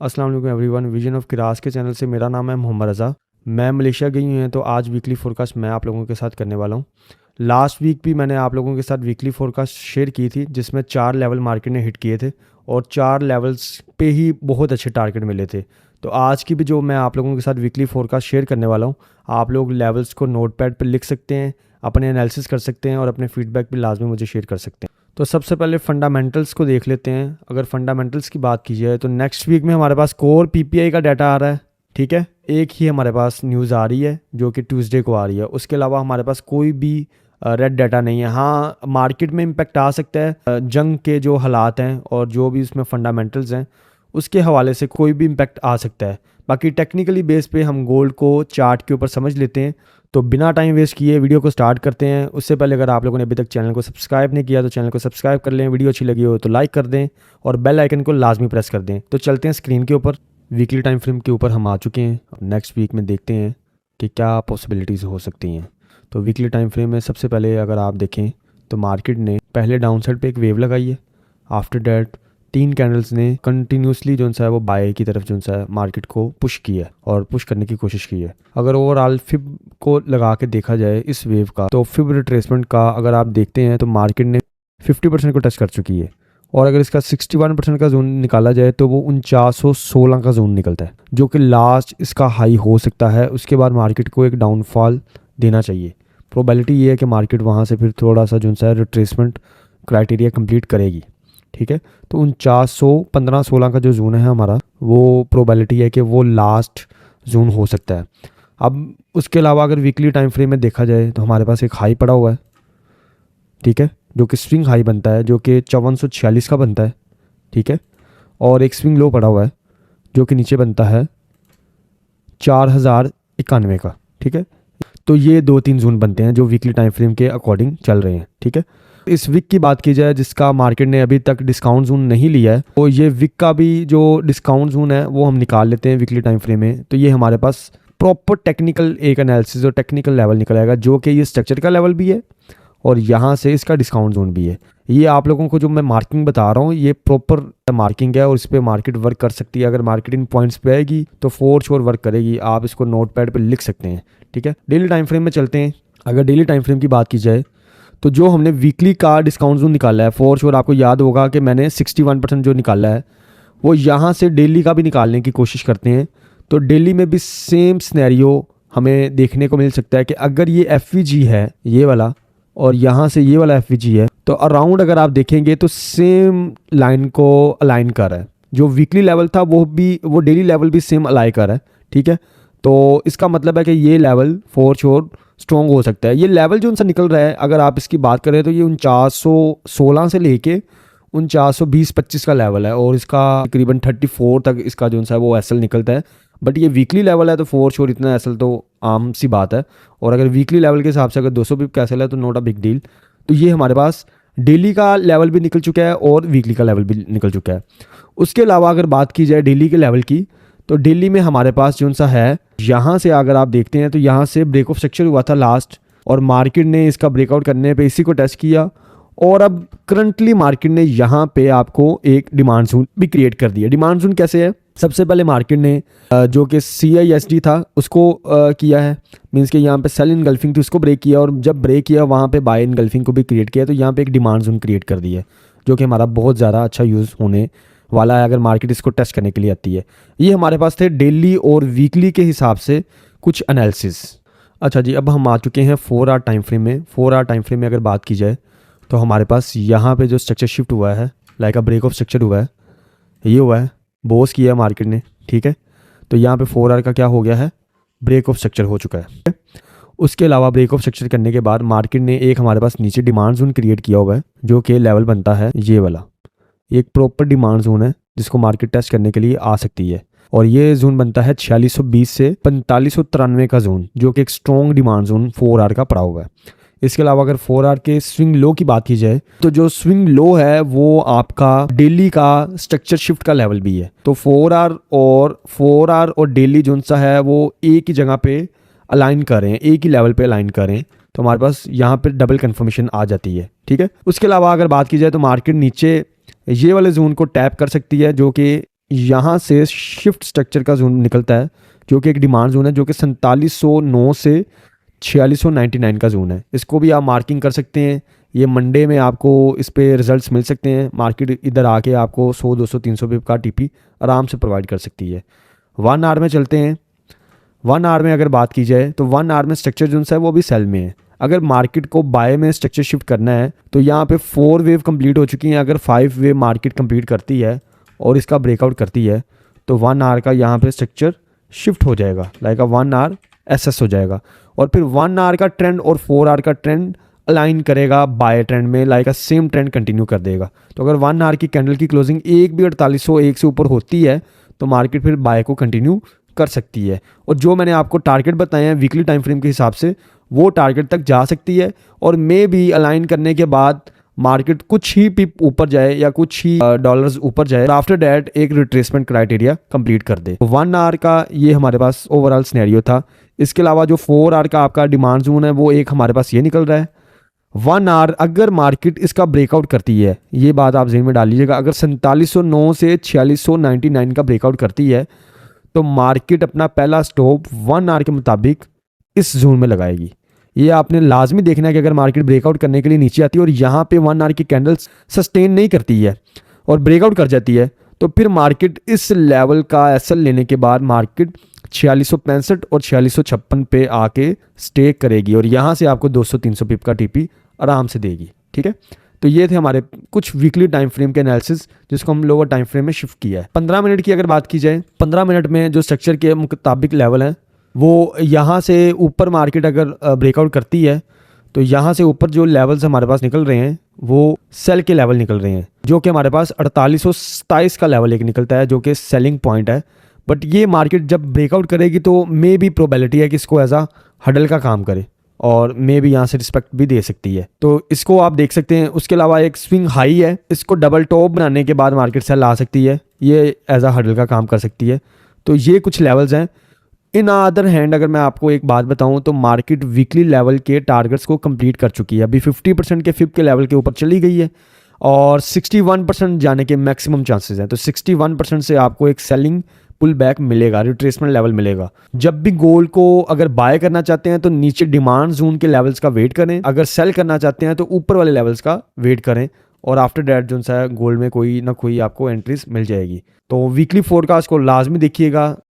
अस्सलाम वालेकुम everyone. Vision of किरास के चैनल से मेरा नाम है मोहम्मद रज़ा। मैं मलेशिया गई हुई हैं, तो आज वीकली फोरकास्ट मैं आप लोगों के साथ करने वाला हूँ। लास्ट वीक भी मैंने आप लोगों के साथ वीकली फोरकास्ट शेयर की थी, जिसमें 4 लेवल मार्केट ने हिट किए थे और 4 लेवल्स पे ही बहुत अच्छे टारगेट मिले थे। तो आज की भी जो मैं आप लोगों के साथ वीकली फोरकास्ट शेयर करने वाला हूँ, आप लोग लेवल्स को नोटपैड पर लिख सकते हैं, अपने एनालिसिस कर सकते हैं और अपने फीडबैक भी लाजमी मुझे शेयर कर सकते हैं। तो सबसे पहले फंडामेंटल्स को देख लेते हैं। अगर फंडामेंटल्स की बात की जाए तो नेक्स्ट वीक में हमारे पास कोर पीपीआई का डाटा आ रहा है, ठीक है। एक ही हमारे पास न्यूज़ आ रही है जो कि ट्यूसडे को आ रही है। उसके अलावा हमारे पास कोई भी रेड डाटा नहीं है। हाँ, मार्केट में इम्पेक्ट आ सकता है जंग के जो हालात हैं और जो भी उसमें फंडामेंटल्स हैं उसके हवाले से कोई भी इम्पेक्ट आ सकता है। बाकी टेक्निकली बेस पे हम गोल्ड को चार्ट के ऊपर समझ लेते हैं। तो बिना टाइम वेस्ट किए वीडियो को स्टार्ट करते हैं। उससे पहले अगर आप लोगों ने अभी तक चैनल को सब्सक्राइब नहीं किया तो चैनल को सब्सक्राइब कर लें, वीडियो अच्छी लगी हो तो लाइक कर दें और बेल आइकन को लाजमी प्रेस कर दें। तो चलते हैं स्क्रीन के ऊपर। वीकली टाइम फ्रेम के ऊपर हम आ चुके हैं। नेक्स्ट वीक में देखते हैं कि क्या पॉसिबिलिटीज़ हो सकती हैं। तो वीकली टाइम फ्रेम में सबसे पहले अगर आप देखें तो मार्केट ने पहले डाउन साइड पर एक वेव लगाई है। आफ्टर डैट 3 कैंडल्स ने कंटिन्यूसली जो सा है वो बाय की तरफ जो सा है मार्केट को पुश किया है और पुश करने की कोशिश की है। अगर ओवरऑल फिब को लगा के देखा जाए इस वेव का, तो फिब रिट्रेसमेंट का अगर आप देखते हैं तो मार्केट ने 50% को टच कर चुकी है। और अगर इसका 61% का जोन निकाला जाए तो वो 4916 का जोन निकलता है, जो कि लास्ट इसका हाई हो सकता है। उसके बाद मार्केट को एक डाउनफॉल देना चाहिए। प्रोबेबिलिटी ये है कि मार्केट वहाँ से फिर थोड़ा सा जो सा है रिट्रेसमेंट क्राइटेरिया कंप्लीट करेगी, ठीक है। तो 4915-16 का जो जोन है हमारा, वो प्रोबेबिलिटी है कि वो लास्ट जोन हो सकता है। अब उसके अलावा अगर वीकली टाइम फ्रेम में देखा जाए तो हमारे पास एक हाई पड़ा हुआ है, ठीक है, जो कि स्विंग हाई बनता है, जो कि 5446 का बनता है, ठीक है। और एक स्विंग लो पड़ा हुआ है जो कि नीचे बनता है 4091 का, ठीक है। तो ये 2-3 जोन बनते हैं जो वीकली टाइम फ्रेम के अकॉर्डिंग चल रहे हैं, ठीक है। इस वीक की बात की जाए जिसका मार्केट ने अभी तक डिस्काउंट जोन नहीं लिया है, तो ये वीक का भी जो डिस्काउंट जोन है वो हम निकाल लेते हैं वीकली टाइम फ्रेम में। तो ये हमारे पास प्रॉपर टेक्निकल एक एनालिसिस और टेक्निकल लेवल निकल आएगा, जो कि ये स्ट्रक्चर का लेवल भी है और यहाँ से इसका डिस्काउंट जोन भी है। ये आप लोगों को जो मैं मार्किंग बता रहा हूँ ये प्रॉपर मार्किंग है और इस पर मार्केट वर्क कर सकती है। अगर मार्केट इन पॉइंट्स पे आएगी तो फोर श्योर वर्क करेगी। आप इसको नोट पैड पर लिख सकते हैं, ठीक है। डेली टाइम फ्रेम में चलते हैं। अगर डेली टाइम फ्रेम की बात की जाए तो जो हमने वीकली का डिस्काउंट जोन निकाला है, फॉर श्योर आपको याद होगा कि मैंने 61% जो निकाला है वो यहाँ से डेली का भी निकालने की कोशिश करते हैं। तो डेली में भी सेम सिनेरियो हमें देखने को मिल सकता है कि अगर ये एफवीजी है ये वाला और यहाँ से ये वाला एफवीजी है, तो अराउंड अगर आप देखेंगे तो सेम लाइन को अलाइन कर रहा है। जो वीकली लेवल था वो डेली लेवल भी सेम अलाइन कर रहा है, ठीक है। तो इसका मतलब है कि ये लेवल फॉर श्योर स्ट्रॉन्ग हो सकता है। ये लेवल जो उनसे निकल रहा है अगर आप इसकी बात करें तो ये 4916 से लेके 4920-25 का लेवल है और इसका तकरीबन 34 तक इसका जो है वो एसएल निकलता है। बट ये वीकली लेवल है तो फॉर श्योर इतना एसएल तो आम सी बात है। और अगर वीकली लेवल के हिसाब से अगर 200 पिप का एसएल है तो नॉट अ बिग डील। तो ये हमारे पास डेली का लेवल भी निकल चुका है और वीकली का लेवल भी निकल चुका है। उसके अलावा अगर बात की जाए डेली के लेवल की, तो दिल्ली में हमारे पास जो सा है यहाँ से अगर आप देखते हैं तो यहाँ से ब्रेक ऑफ स्ट्रक्चर हुआ था लास्ट और मार्केट ने इसका ब्रेकआउट करने पे इसी को टेस्ट किया और अब करंटली मार्केट ने यहाँ पे आपको एक डिमांड जोन भी क्रिएट कर दिया। डिमांड जोन कैसे है? सबसे पहले मार्केट ने जो कि CISD था उसको किया है, मीन्स कि यहाँ पे सेल इनगल्फिंग थी उसको ब्रेक किया और जब ब्रेक किया वहाँ पे बाय इनगल्फिंग को भी क्रिएट किया। तो यहाँ पे एक डिमांड जोन क्रिएट कर दी है जो कि हमारा बहुत ज़्यादा अच्छा यूज़ होने वाला है अगर मार्केट इसको टेस्ट करने के लिए आती है। ये हमारे पास थे डेली और वीकली के हिसाब से कुछ एनालिसिस। अच्छा जी, अब हम आ चुके हैं 4 आवर टाइम फ्रेम में। 4 आवर टाइम फ्रेम में अगर बात की जाए तो हमारे पास यहाँ पे जो स्ट्रक्चर शिफ्ट हुआ है, like a break of structure हुआ है, ये हुआ है, बोस किया मार्केट ने, ठीक है। तो यहाँ पे 4 आवर का क्या हो गया है, ब्रेक ऑफ स्ट्रक्चर हो चुका है। उसके अलावा ब्रेक ऑफ स्ट्रक्चर करने के बाद मार्केट ने एक हमारे पास नीचे डिमांड जोन क्रिएट किया हुआ है जो कि लेवल बनता है ये वाला। एक प्रॉपर डिमांड जोन है जिसको मार्केट टेस्ट करने के लिए आ सकती है और ये जोन बनता है 4620 से 4593 का जोन, जो कि एक स्ट्रॉन्ग डिमांड जोन 4 आवर का पड़ा हुआ है। इसके अलावा अगर 4 आवर के स्विंग लो की बात की जाए तो जो स्विंग लो है वो आपका डेली का स्ट्रक्चर शिफ्ट का लेवल भी है। तो 4 आवर और डेली जोन सा है वो एक ही जगह पे अलाइन कर रहे हैं, एक ही लेवल पे अलाइन कर रहे हैं। तो हमारे पास यहाँ पे डबल कन्फर्मेशन आ जाती है, ठीक है। उसके अलावा अगर बात की जाए तो मार्केट नीचे ये वाले जोन को टैप कर सकती है जो कि यहाँ से शिफ्ट स्ट्रक्चर का जोन निकलता है जो कि एक डिमांड जोन है, जो कि 4709 से 4699 का जोन है। इसको भी आप मार्किंग कर सकते हैं। ये मंडे में आपको इस पे रिजल्ट्स मिल सकते हैं। मार्केट इधर आके आपको 100 200 300 पिप का टीपी आराम से प्रोवाइड कर सकती है। 1 आवर में चलते हैं। 1 आवर में अगर बात की जाए तो 1 आवर में स्ट्रक्चर जो है वो भी सेल में है। अगर मार्केट को बाय में स्ट्रक्चर शिफ्ट करना है तो यहाँ पे 4 वेव कंप्लीट हो चुकी हैं। अगर 5 वेव मार्केट कंप्लीट करती है और इसका ब्रेकआउट करती है तो 1 आवर का यहाँ पे स्ट्रक्चर शिफ्ट हो जाएगा, लाइक 1 आवर एसएस हो जाएगा। और फिर 1 आवर का ट्रेंड और 4 आवर का ट्रेंड अलाइन करेगा बाय ट्रेंड में, लाइक सेम ट्रेंड कंटिन्यू कर देगा। तो अगर 1 आवर की कैंडल की क्लोजिंग एक भी 4801 से ऊपर होती है तो मार्केट फिर बाय को कंटिन्यू कर सकती है। और जो मैंने आपको टारगेट बताए हैं वीकली टाइम फ्रेम के हिसाब से, वो टारगेट तक जा सकती है। और मे भी अलाइन करने के बाद मार्केट कुछ ही पिप ऊपर जाए या कुछ ही डॉलर्स ऊपर जाए, आफ्टर दैट एक रिट्रेसमेंट क्राइटेरिया कंप्लीट कर दे। 1 आवर का ये हमारे पास ओवरऑल सिनेरियो था। इसके अलावा जो 4 आवर का आपका डिमांड जोन है वो एक हमारे पास ये निकल रहा है। 1 आवर अगर मार्केट इसका ब्रेकआउट करती है, ये बात आप ज़हन में डाल लीजिएगा, अगर 4709 से 4699 का ब्रेकआउट करती है तो मार्केट अपना पहला स्टॉप 1 आवर के मुताबिक इस जोन में लगाएगी। ये आपने लाजमी देखना है कि अगर मार्केट ब्रेकआउट करने के लिए नीचे आती है और यहाँ पे 1 आवर की कैंडल सस्टेन नहीं करती है और ब्रेकआउट कर जाती है तो फिर मार्केट इस लेवल का एसएल लेने के बाद मार्केट 4665 और 4656 पे आके स्टे करेगी और यहाँ से आपको 200-300 पिप का टीपी आराम से देगी। ठीक है, तो ये थे हमारे कुछ वीकली टाइम फ्रेम के एनालिसिस जिसको हम लोअर टाइम फ्रेम में शिफ्ट किया है। 15 मिनट की अगर बात की जाए, 15 मिनट में जो स्ट्रक्चर के मुताबिक लेवल हैं वो यहाँ से ऊपर मार्केट अगर ब्रेकआउट करती है तो यहाँ से ऊपर जो लेवल्स हमारे पास निकल रहे हैं वो सेल के लेवल निकल रहे हैं, जो कि हमारे पास 4827 का लेवल एक निकलता है जो कि सेलिंग पॉइंट है। बट ये मार्केट जब ब्रेकआउट करेगी तो मे भी प्रोबेबिलिटी है कि इसको एज आ हडल का काम करे और मे भी यहाँ से रिस्पेक्ट भी दे सकती है, तो इसको आप देख सकते हैं। उसके अलावा एक स्विंग हाई है, इसको डबल टॉप बनाने के बाद मार्केट सेल आ सकती है, ये एज आ हडल का काम कर सकती है। तो ये कुछ लेवल्स हैं। इन अदर हैंड अगर मैं आपको एक बात बताऊं तो मार्केट वीकली लेवल के टारगेट्स को कंप्लीट कर चुकी है। अभी 50% के फिप के लेवल के ऊपर चली गई है और 61% जाने के मैक्सिमम चांसेस हैं। तो 61% से आपको एक सेलिंग पुल बैक मिलेगा, रिट्रेसमेंट लेवल मिलेगा। जब भी गोल्ड को अगर बाय करना चाहते हैं तो नीचे डिमांड जोन के लेवल्स का वेट करें, अगर सेल करना चाहते हैं तो ऊपर वाले लेवल्स का वेट करें और आफ्टर दैट जो सा गोल्ड में कोई ना कोई आपको एंट्रीज मिल जाएगी। तो वीकली फोरकास्ट को लाजमी देखिएगा।